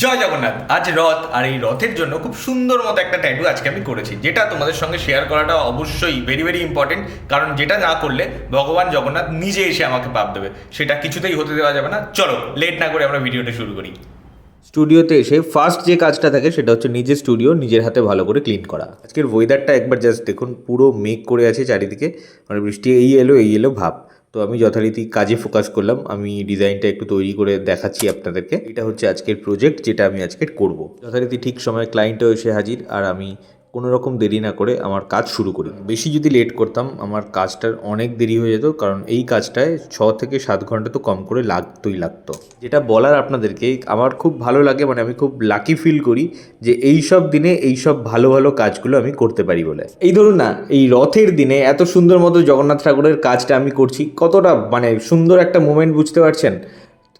জয় জগন্নাথ। আজ রথ, আর এই রথের জন্য খুব সুন্দর মতো একটা ট্যাটু আজকে আমি করেছি, যেটা তোমাদের সঙ্গে শেয়ার করাটা অবশ্যই ভেরি ভেরি ইম্পর্টেন্ট। কারণ যেটা না করলে ভগবান জগন্নাথ নিজে এসে আমাকে পাপ দেবে, সেটা কিছুতেই হতে দেওয়া যাবে না। চলো লেট না করে আমরা ভিডিওটা শুরু করি। স্টুডিওতে এসে ফার্স্ট যে কাজটা থাকে সেটা হচ্ছে নিজের স্টুডিও নিজের হাতে ভালো করে ক্লিন করা। আজকের ওয়েদারটা একবার জাস্ট দেখুন, পুরো মেঘ করে আছে চারিদিকে, মানে বৃষ্টি এই এলো ভাব। তো আমি যথারীতি কাজে ফোকাস করলাম, আমি ডিজাইনটা একটু তৈরি করে দেখাচ্ছি আপনাদেরকে। এটা হচ্ছে আজকের প্রজেক্ট, যেটা আমি আজকে করব। যথারীতি ঠিক সময় ক্লায়েন্টও এসে হাজির, আর আমি কোনো রকম দেরি না করে আমার কাজ শুরু করি। বেশি যদি লেট করতাম আমার কাজটার অনেক দেরি হয়ে যেত, কারণ এই কাজটায় 6 থেকে 7 ঘন্টা তো কম করে লাগতো। যেটা বলার আপনাদেরকে, আমার খুব ভালো লাগে, মানে আমি খুব লাকি ফিল করি যে এই সব দিনে এই সব ভালো ভালো কাজগুলো আমি করতে পারি বলে। এই ধরুন না, এই রথের দিনে এত সুন্দর মতো জগন্নাথ ঠাকুরের কাজটা আমি করছি, কতটা মানে সুন্দর একটা মোমেন্ট, বুঝতে পারছেন?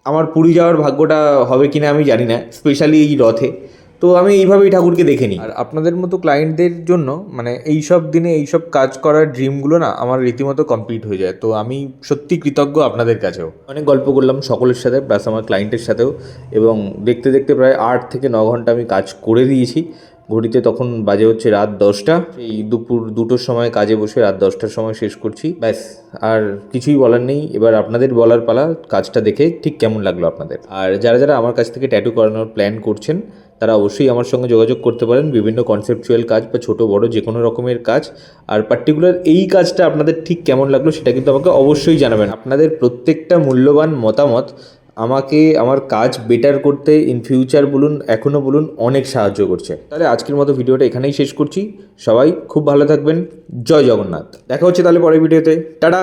আমার পুরী যাওয়ার ভাগ্যটা হবে কিনা আমি জানি না, স্পেশালি এই রথে। তো আমি এইভাবেই ঠাকুরকে দেখে নিই। আর আপনাদের মতো ক্লায়েন্টদের জন্য মানে এই সব দিনে এই সব কাজ করার ড্রিমগুলো না আমার রীতিমতো কমপ্লিট হয়ে যায়। তো আমি সত্যি কৃতজ্ঞ আপনাদের কাছেও। অনেক গল্প করলাম সকলের সাথে, প্লাস আমার ক্লায়েন্টের সাথেও, এবং দেখতে দেখতে প্রায় 8 থেকে 9 ঘন্টা আমি কাজ করে দিয়েছি। ঘড়িতে তখন বাজে হচ্ছে রাত 10টা। এই দুপুর 2টোর সময় কাজে বসে রাত 10টার সময় শেষ করছি, ব্যাস। আর কিছুই বলার নেই, এবার আপনাদের বলার পালা কাজটা দেখে ঠিক কেমন লাগলো আপনাদের। আর যারা যারা আমার কাছ থেকে ট্যাটু করানোর প্ল্যান করছেন তারা অবশ্যই আমার সঙ্গে যোগাযোগ করতে পারেন। বিভিন্ন কনসেপচুয়াল কাজ বা ছোটো বড় যে কোনো রকমের কাজ। আর পার্টিকুলার এই কাজটা আপনাদের ঠিক কেমন লাগলো সেটা কিন্তু আমাকে অবশ্যই জানাবেন। আপনাদের প্রত্যেকটা মূল্যবান মতামত আমাকে আমার কাজ বেটার করতে ইন ফিউচার বলুন, এখনও বলুন, অনেক সাহায্য করছে। তাহলে আজকের মতো ভিডিওটা এখানেই শেষ করছি। সবাই খুব ভালো থাকবেন। জয় জগন্নাথ। দেখা হচ্ছে তাহলে পরের ভিডিওতে। টাটা।